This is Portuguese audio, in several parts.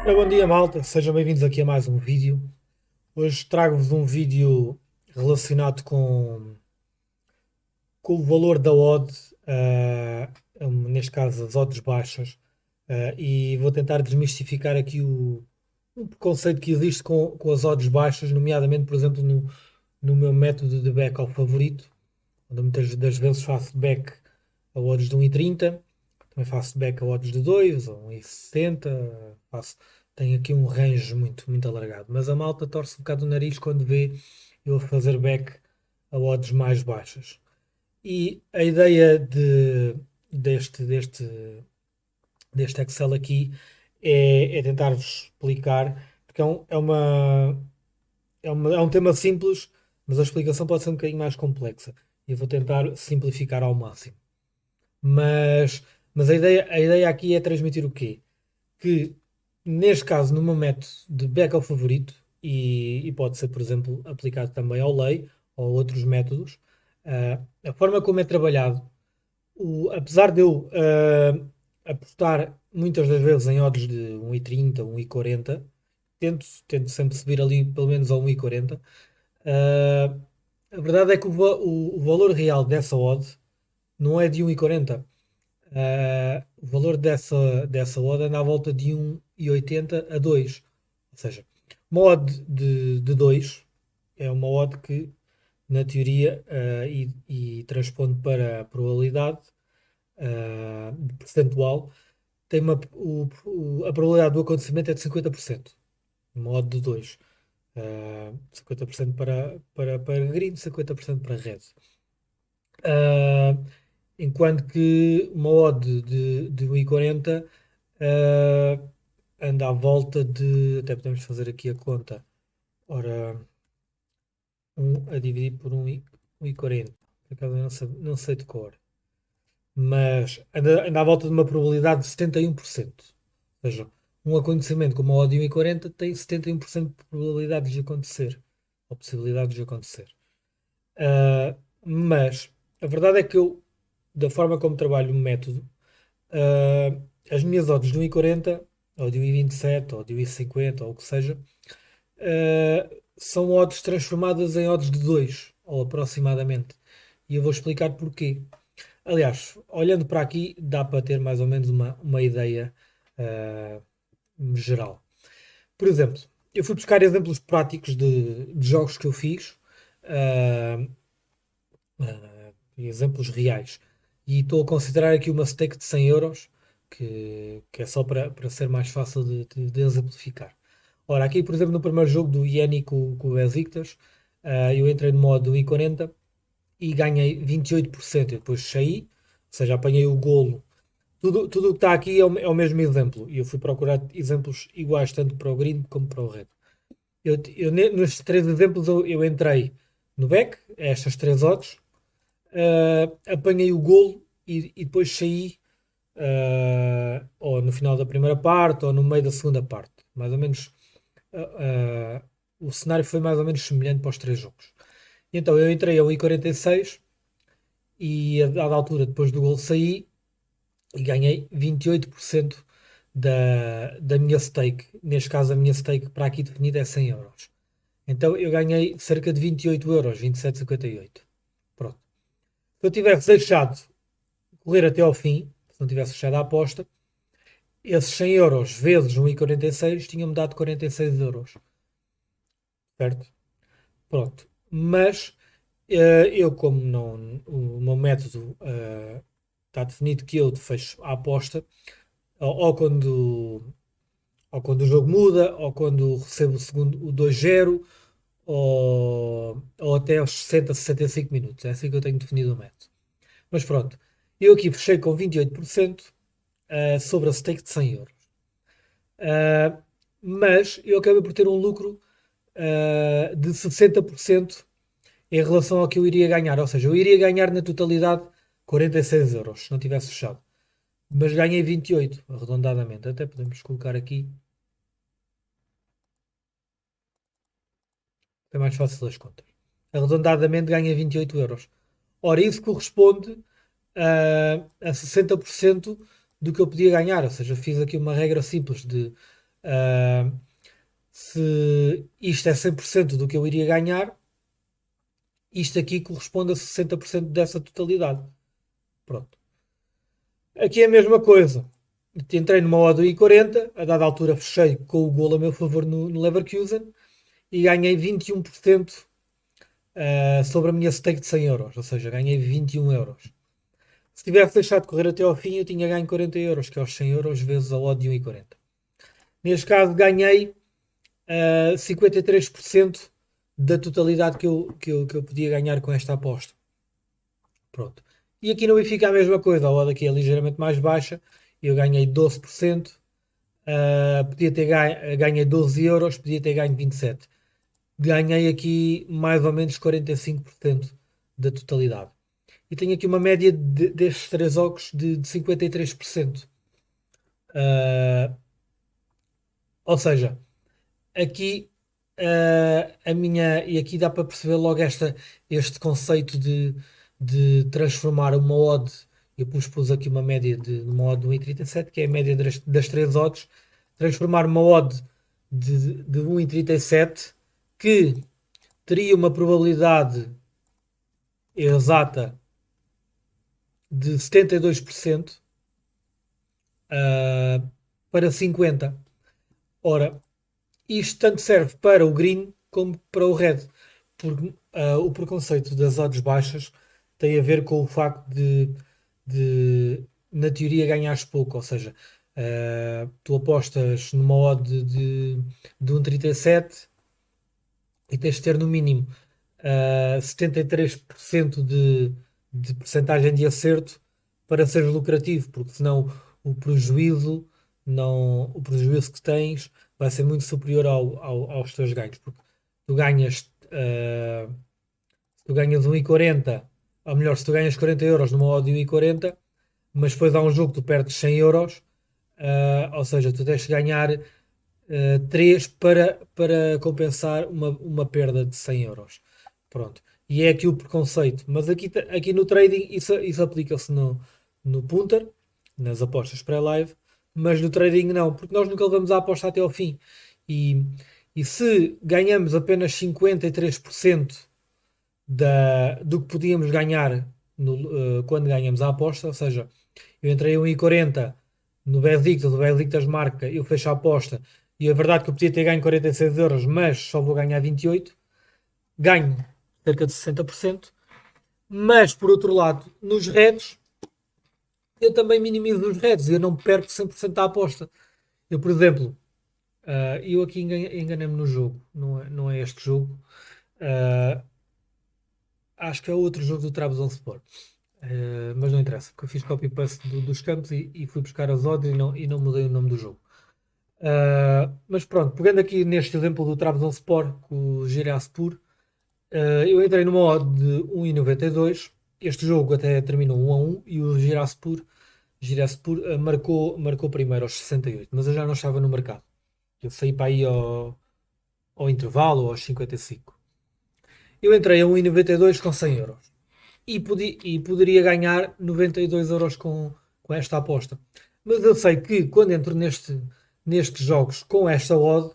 Bom dia, malta. Sejam bem-vindos aqui a mais um vídeo. Hoje trago-vos um vídeo relacionado com o valor da odd, neste caso as odds baixas, e vou tentar desmistificar aqui um preconceito que existe com as odds baixas, nomeadamente, por exemplo, no meu método de back ao favorito, onde muitas das vezes faço back a odds de 1,30. Também faço back a odds de 2 ou 1,60. Tenho aqui um range muito alargado. Mas a malta torce um bocado o nariz quando vê eu a fazer back a odds mais baixas. E a ideia deste Excel aqui é tentar-vos explicar, porque é um tema simples, mas a explicação pode ser um bocadinho mais complexa. E eu vou tentar simplificar ao máximo. Mas, mas a ideia aqui é transmitir o quê? Que neste caso, no meu método de back ao favorito, e pode ser, por exemplo, aplicado também ao lei ou outros métodos, a forma como é trabalhado, apesar de eu apostar muitas das vezes em odds de 1,30, 1,40, tento sempre subir ali pelo menos a 1,40. Uh, a verdade é que o valor real dessa odd não é de 1,40. O valor dessa odd anda à volta de 1,80 a 2. Ou seja, uma odd de 2 é uma odd que, na teoria, e transpondo para a probabilidade percentual, tem a probabilidade do acontecimento é de 50%. Uma odd de 2. 50% para green, 50% para red. Uh, Enquanto que uma odd de 1,40 anda à volta de. Até podemos fazer aqui a conta. Ora, 1 a dividir por 1,40. Por acaso eu não sei de cor. Mas anda à volta de uma probabilidade de 71%. Ou seja, um acontecimento com uma odd de 1,40 tem 71% de probabilidade de acontecer. Ou possibilidade de acontecer. Mas a verdade é que eu, da forma como trabalho o método, as minhas odds de 1,40 ou de 1,27 ou de 1,50 ou o que seja, são odds transformadas em odds de 2 ou aproximadamente. E eu vou explicar porquê. Aliás, olhando para aqui, dá para ter mais ou menos uma ideia geral. Por exemplo, eu fui buscar exemplos práticos de jogos que eu fiz, uh, exemplos reais. E estou a considerar aqui uma stake de 100 euros, que é só para ser mais fácil de exemplificar. Ora, aqui, por exemplo, no primeiro jogo do Ieni com o Besiktas, eu entrei no modo 1,40 e ganhei 28%. Eu depois saí, ou seja, apanhei o golo. Tudo o que está aqui é o mesmo exemplo. E eu fui procurar exemplos iguais tanto para o green como para o red. Nestes três exemplos eu entrei no back, estas três odds, apanhei o golo e depois saí ou no final da primeira parte ou no meio da segunda parte. Mais ou menos o cenário foi mais ou menos semelhante para os três jogos. E então eu entrei a 1,46 e a dada altura depois do golo saí e ganhei 28% da minha stake. Neste caso a minha stake para aqui definida é 100 euros. Então eu ganhei cerca de 28 euros, 27,58. Pronto. Se eu tivesse deixado correr até ao fim, se não tivesse fechado a aposta, esses 100 euros vezes 1,46 tinham-me dado 46 euros. Certo? Pronto. Mas eu, como não, o meu método está definido que eu fecho a aposta, ou quando o jogo muda, ou quando recebo o segundo, o 2-0, ou até aos 60, 65 minutos. É assim que eu tenho definido o método. Mas pronto, eu aqui fechei com 28% sobre a stake de 100 euros. Mas eu acabei por ter um lucro de 60% em relação ao que eu iria ganhar. Ou seja, eu iria ganhar na totalidade 46 euros se não tivesse fechado. Mas ganhei 28, arredondadamente. Até podemos colocar aqui. É mais fácil as contas. Arredondadamente ganhei 28 euros. Ora, isso corresponde a 60% do que eu podia ganhar. Ou seja, fiz aqui uma regra simples de Ah, se isto é 100% do que eu iria ganhar, isto aqui corresponde a 60% dessa totalidade. Pronto. Aqui é a mesma coisa. Entrei numa odd 1,40, a dada altura fechei com o golo a meu favor no Leverkusen e ganhei 21% sobre a minha stake de 100 euros, ou seja, ganhei 21 euros. Se tivesse deixado correr até ao fim, eu tinha ganho 40 euros, que é os 100 euros vezes a odd de 1,40. Neste caso, ganhei 53% da totalidade que eu podia ganhar com esta aposta. Pronto. E aqui no Benfica a mesma coisa, a odd aqui é ligeiramente mais baixa, eu ganhei 12%, podia ter ganhei 12 euros, podia ter ganho 27. Ganhei aqui mais ou menos 45% da totalidade. E tenho aqui uma média destes três jogos de 53%. Ou seja, aqui a minha. E aqui dá para perceber logo este conceito de transformar uma odd. Eu pus aqui uma média de uma odd de 1,37, que é a média das três odds. Transformar uma odd de 1,37 que teria uma probabilidade exata de 72% para 50%. Ora, isto tanto serve para o green como para o red, porque o preconceito das odds baixas tem a ver com o facto de na teoria, ganhares pouco, ou seja, tu apostas numa odd de 1,37 e tens de ter no mínimo 73% de percentagem de acerto para seres lucrativo, porque senão o prejuízo, o prejuízo que tens vai ser muito superior aos teus ganhos, porque tu ganhas, tu ganhas 1,40, ou melhor, se tu ganhas 40 euros numa odd de 1,40, mas depois há um jogo que tu perdes 100 euros, ou seja, tu tens de ganhar 3 para compensar uma perda de 100 euros. Pronto. E é aqui o preconceito. Mas aqui no trading isso aplica-se no punter, nas apostas pré-live, mas no trading não, porque nós nunca levamos a aposta até ao fim. E, e se ganhamos apenas 53% do que podíamos ganhar quando ganhamos a aposta, ou seja, eu entrei a 1,40 no Besiktas, o Besiktas marca, eu fecho a aposta e é verdade que eu podia ter ganho 46 euros, mas só vou ganhar 28, ganho cerca de 60%, mas por outro lado, nos reds, eu também minimizo os reds, eu não perco 100% da aposta. Eu, por exemplo, eu aqui enganei-me no jogo, não é este jogo, uh, acho que é outro jogo do Trabzonspor. Mas não interessa, porque eu fiz copy-paste dos campos e fui buscar as odds e não mudei o nome do jogo. Mas pronto, pegando aqui neste exemplo do Trabzonspor com o Giresunspor, eu entrei numa odd de 1,92. Este jogo até terminou 1-1 e o Giresunspor marcou primeiro aos 68, mas eu já não estava no mercado. Eu saí para aí ao intervalo, aos 55. Eu entrei a 1,92 com 100 euros e poderia ganhar 92 euros com esta aposta. Mas eu sei que quando entro nestes jogos com esta odd,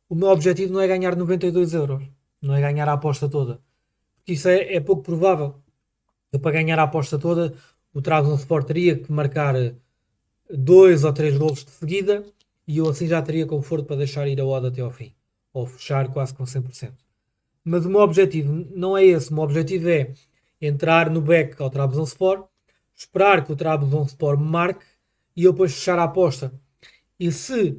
o meu objetivo não é ganhar 92 euros, não é ganhar a aposta toda. Porque isso é pouco provável. Eu, para ganhar a aposta toda, o Trabzonspor teria que marcar 2 ou 3 golos de seguida e eu assim já teria conforto para deixar ir a odd até ao fim. Ou fechar quase com 100%. Mas o meu objetivo não é esse. O meu objetivo é entrar no back ao Trabzonspor, esperar que o Trabzonspor marque e eu depois fechar a aposta. E se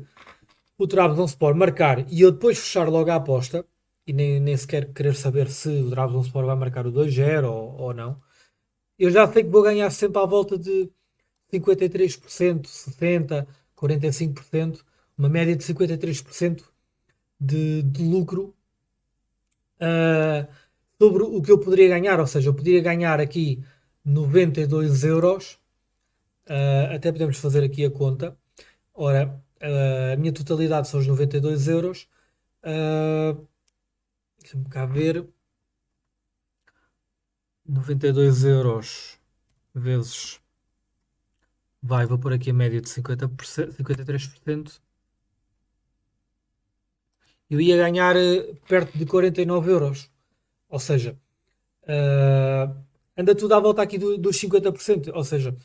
o Trabzonspor marcar e eu depois fechar logo a aposta, e nem sequer querer saber se o Trabzonspor vai marcar o 2-0 ou não, eu já sei que vou ganhar sempre à volta de 53%, 60%, 45%, uma média de 53% de lucro uh, sobre o que eu poderia ganhar. Ou seja, eu poderia ganhar aqui 92 euros. Até podemos fazer aqui a conta. Ora, a minha totalidade são os 92 euros. Deixa-me cá ver. 92 euros vezes. Vou pôr aqui a média de 50%, 53%. eu ia ganhar perto de 49 euros. Ou seja, uh, anda tudo à volta aqui dos 50%. Ou seja,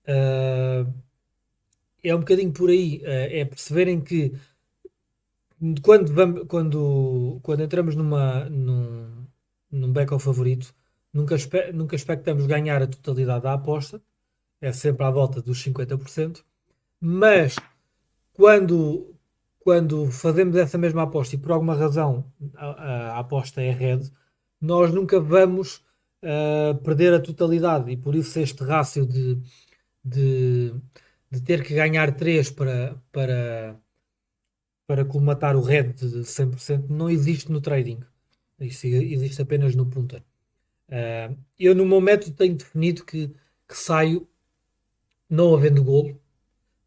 uh, é um bocadinho por aí. É perceberem que quando entramos num back ao favorito, nunca expectamos ganhar a totalidade da aposta. É sempre à volta dos 50%. Mas quando, quando fazemos essa mesma aposta e por alguma razão a aposta é red, nós nunca vamos perder a totalidade e por isso este rácio de, de ter que ganhar 3 para colmatar o red de 100% não existe no trading. Isso existe apenas no punter. Eu no meu método tenho definido que saio não havendo golo,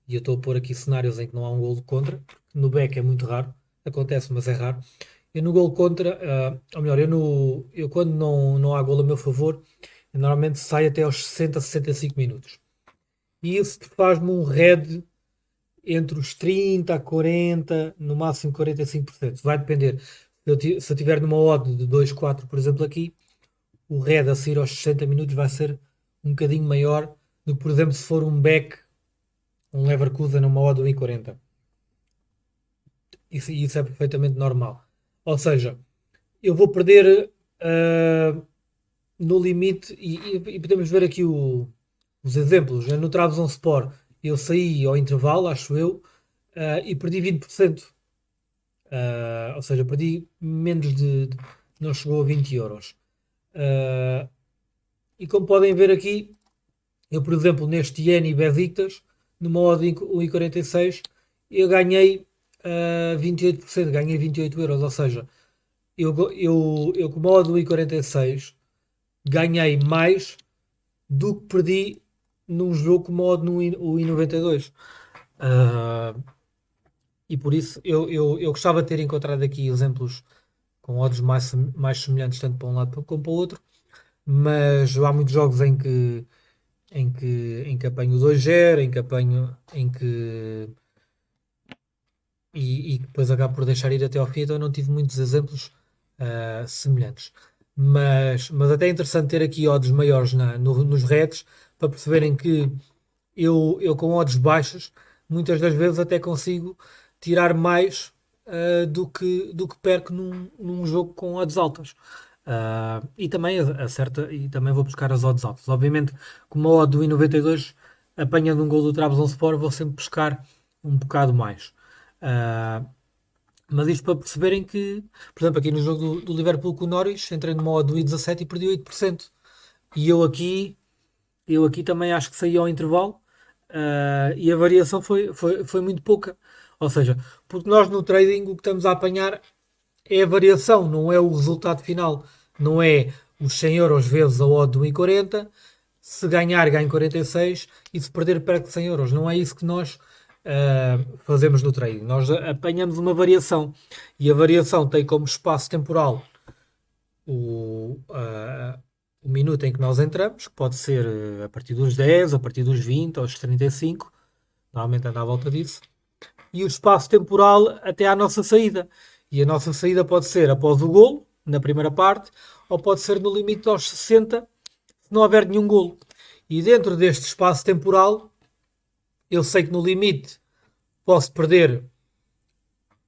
e eu estou a pôr aqui cenários em que não há um golo contra, porque no back é muito raro, acontece, mas é raro. Eu no golo contra, ou melhor, eu quando não há golo a meu favor, eu normalmente saio até aos 60, 65 minutos. E isso faz-me um red entre os 30 a 40, no máximo 45%. Vai depender. Se eu tiver numa odd de 2,4, por exemplo, aqui, o red a sair aos 60 minutos vai ser um bocadinho maior do que, por exemplo, se for um back, um Leverkusen numa odd de 1,40. Isso é perfeitamente normal. Ou seja, eu vou perder no limite, e podemos ver aqui os exemplos. No Trabzonspor eu saí ao intervalo, acho eu, e perdi 20%. Ou seja, perdi menos não chegou a 20 euros. E como podem ver aqui, eu, por exemplo, neste Iene e Besiktas, numa odd 1,46, eu ganhei 28%, ganhei 28 euros. Ou seja, eu com uma odd 1,46 ganhei mais do que perdi num jogo com uma odd no 1,92. E por isso eu gostava de ter encontrado aqui exemplos com odds mais semelhantes tanto para um lado como para o outro, mas há muitos jogos em que apanho 2-0, em que apanho e depois acabo por deixar ir até ao fim, então eu não tive muitos exemplos semelhantes. Mas até é interessante ter aqui odds maiores nos reds para perceberem que eu com odds baixas muitas das vezes até consigo tirar mais do que perco num jogo com odds altas. E também acerta e também vou buscar as odds altas. Obviamente, como a odd do 1,92 apanhando um gol do Trabzonspor, vou sempre buscar um bocado mais. Uh, mas isto para perceberem que, por exemplo, aqui no jogo do Liverpool com o Norwich, entrei numa odd do 1,17 e perdi 8%. E eu aqui também acho que saí ao intervalo e a variação foi muito pouca. Ou seja, porque nós no trading o que estamos a apanhar é a variação, não é o resultado final. Não é os 100 euros vezes a odd do 1,40. Se ganhar, ganho 46 e se perder, perco 100 euros. Não é isso que nós fazemos no trading. Nós apanhamos uma variação e a variação tem como espaço temporal o, uh, o minuto em que nós entramos, que pode ser a partir dos 10, a partir dos 20, aos 35, normalmente anda à volta disso, e o espaço temporal até à nossa saída. E a nossa saída pode ser após o golo, na primeira parte, ou pode ser no limite aos 60, se não houver nenhum golo. E dentro deste espaço temporal, eu sei que no limite posso perder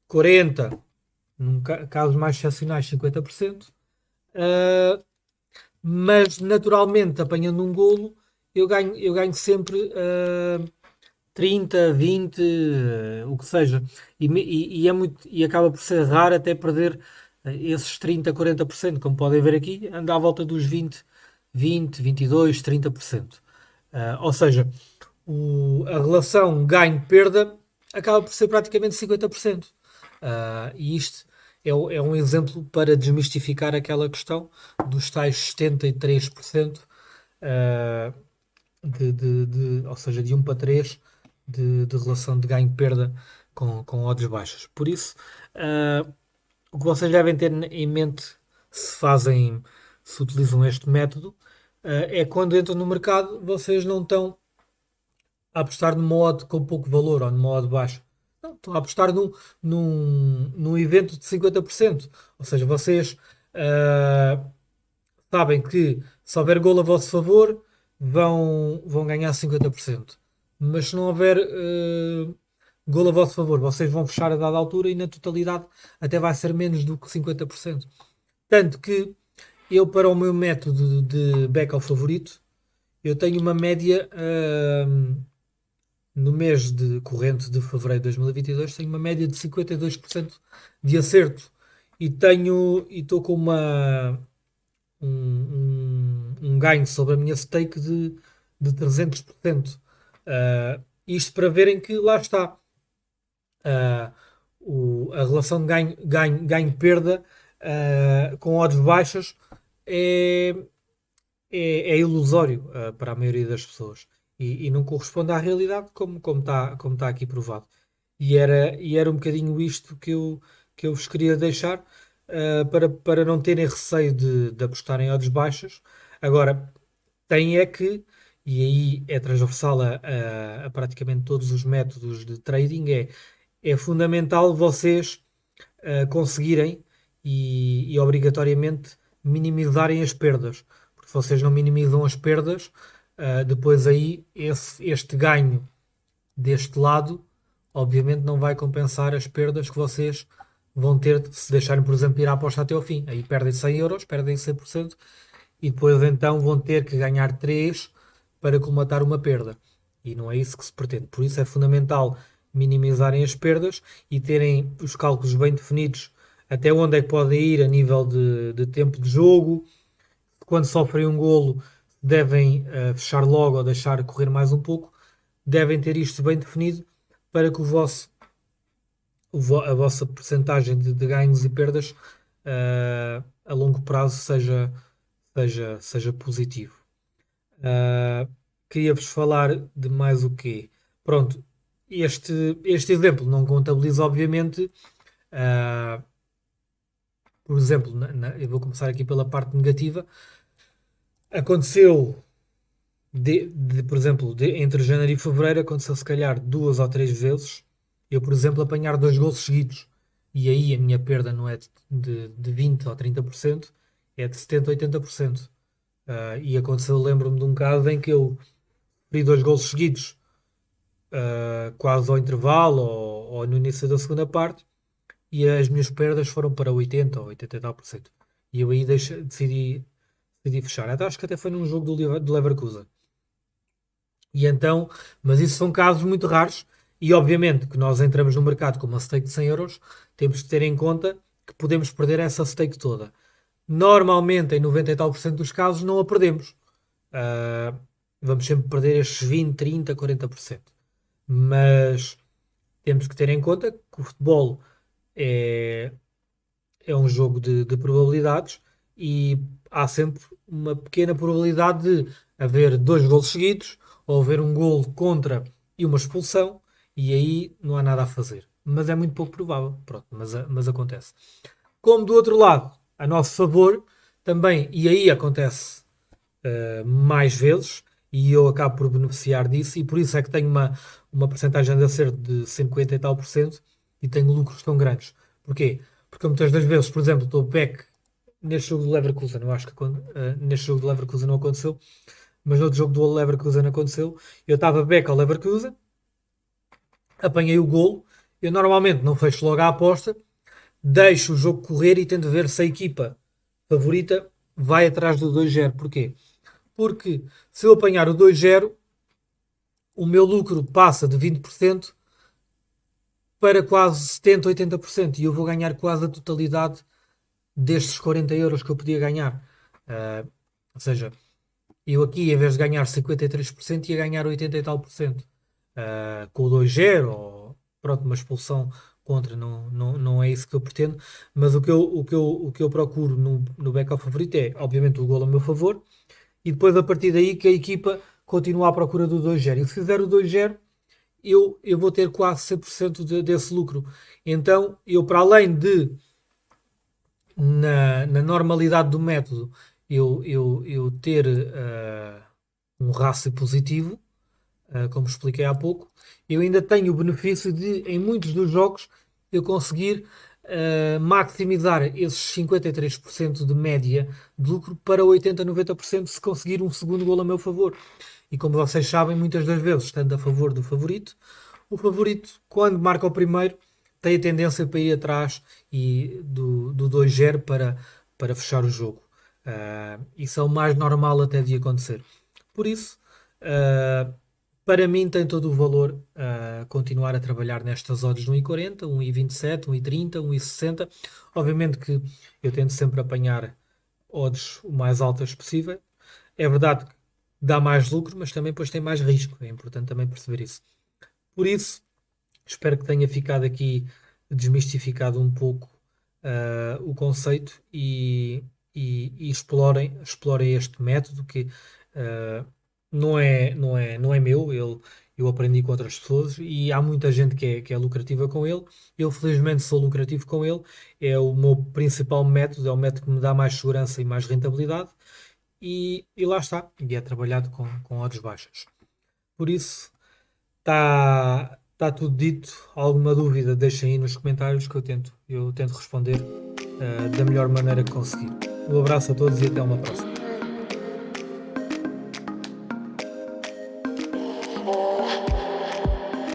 40, num casos mais excepcionais 50%, mas naturalmente apanhando um golo eu ganho sempre 30, 20, o que seja, e é muito, e acaba por ser raro até perder esses 30, 40%, como podem ver aqui, anda à volta dos 20, 22, 30%. Ou seja, a relação ganho-perda acaba por ser praticamente 50%. E isto é um exemplo para desmistificar aquela questão dos tais 73%, ou seja, de 1 para 3 de relação de ganho-perda com odds baixas. Por isso, o que vocês devem ter em mente se utilizam este método, é quando entram no mercado, vocês não estão a apostar numa odd com pouco valor ou numa odd baixa. Não, estão a apostar num evento de 50%. Ou seja, vocês ah, sabem que se houver golo a vosso favor, vão ganhar 50%. Mas se não houver golo a vosso favor, vocês vão fechar a dada altura e na totalidade até vai ser menos do que 50%. Tanto que eu, para o meu método de back ao favorito, eu tenho uma média no mês de corrente de fevereiro de 2022, tenho uma média de 52% de acerto e estou com um ganho sobre a minha stake de 300%. Isto para verem que lá está. Uh, a relação de ganho-perda com odds baixas é, é ilusório para a maioria das pessoas e não corresponde à realidade como tá aqui provado. E era um bocadinho isto que eu vos queria deixar para não terem receio de apostar em odds baixas. Agora, tem é que, e aí é transversal a praticamente todos os métodos de trading, é fundamental vocês conseguirem e obrigatoriamente minimizarem as perdas. Porque se vocês não minimizam as perdas, depois aí este ganho deste lado, obviamente não vai compensar as perdas que vocês vão ter se deixarem, por exemplo, ir à aposta até ao fim. Aí perdem 100 euros, perdem 100% e depois então vão ter que ganhar 3 para colmatar uma perda. E não é isso que se pretende. Por isso é fundamental minimizarem as perdas e terem os cálculos bem definidos até onde é que podem ir a nível de tempo de jogo. Quando sofrem um golo, devem fechar logo ou deixar correr mais um pouco. Devem ter isto bem definido para que a vossa percentagem de ganhos e perdas a longo prazo seja positivo. Queria-vos falar de mais o quê? Pronto, este exemplo não contabiliza, obviamente, por exemplo, eu vou começar aqui pela parte negativa. Aconteceu, por exemplo, entre janeiro e fevereiro, aconteceu se calhar 2 ou 3 vezes eu, por exemplo, apanhar 2 gols seguidos. E aí a minha perda não é de 20 ou 30%, é de 70 ou 80%. E aconteceu, lembro-me de um caso em que eu perdi 2 gols seguidos, quase ao intervalo ou no início da segunda parte, e as minhas perdas foram para 80 ou 80 e tal por cento. E eu aí decidi fechar. Acho que até foi num jogo do Leverkusen. E então, mas isso são casos muito raros e obviamente que nós entramos no mercado com uma stake de 100 euros, temos que ter em conta que podemos perder essa stake toda. Normalmente, em 90 e tal por cento dos casos, não a perdemos. Vamos sempre perder estes 20, 30, 40%. Mas temos que ter em conta que o futebol é, é um jogo de probabilidades e há sempre uma pequena probabilidade de haver 2 golos seguidos ou haver um golo contra e uma expulsão e aí não há nada a fazer. Mas é muito pouco provável, pronto, mas acontece. Como do outro lado, a nosso favor, também, e aí acontece mais vezes, e eu acabo por beneficiar disso, e por isso é que tenho uma percentagem de acerto de 50 e tal por cento e tenho lucros tão grandes. Porquê? Porque muitas das vezes, por exemplo, estou back neste jogo do Leverkusen, eu acho que neste jogo do Leverkusen não aconteceu, mas no outro jogo do Leverkusen aconteceu. Eu estava back ao Leverkusen, apanhei o golo, eu normalmente não fecho logo a aposta, deixo o jogo correr e tento ver se a equipa favorita vai atrás do 2-0. Porquê? Porque se eu apanhar o 2-0, o meu lucro passa de 20% para quase 70, 80% e eu vou ganhar quase a totalidade destes 40 euros que eu podia ganhar. Ou seja, eu aqui, em vez de ganhar 53%, ia ganhar 80 e tal por cento. Com o 2-0, ou pronto, uma expulsão contra, não é isso que eu pretendo, mas o que eu procuro no back-up favorito é, obviamente, o gol a meu favor, e depois a partir daí que a equipa continua à procura do 2-0. E se fizer o 2-0, eu vou ter quase 100% desse lucro. Então, eu para além de, na normalidade do método, eu ter um rácio positivo, como expliquei há pouco, eu ainda tenho o benefício de, em muitos dos jogos, eu conseguir maximizar esses 53% de média de lucro para 80, 90% se conseguir um segundo gol a meu favor. E como vocês sabem, muitas das vezes, estando a favor do favorito, o favorito, quando marca o primeiro, tem a tendência para ir atrás e do 2-0 para fechar o jogo. Isso é o mais normal até de acontecer. Por isso, uh, para mim tem todo o valor continuar a trabalhar nestas odds de 1,40, 1,27, 1,30, 1,60. Obviamente que eu tento sempre apanhar odds o mais altas possível. É verdade que dá mais lucro, mas também depois tem mais risco. É importante também perceber isso. Por isso, espero que tenha ficado aqui desmistificado um pouco o conceito e explorem este método que uh, não é meu, eu aprendi com outras pessoas e há muita gente que é lucrativa com ele. Eu felizmente sou lucrativo com ele, é o meu principal método, é o método que me dá mais segurança e mais rentabilidade e lá está, e é trabalhado com odds baixas. Por isso, está tudo dito. Alguma dúvida, deixem aí nos comentários que eu tento responder da melhor maneira que conseguir. Um abraço a todos e até uma próxima.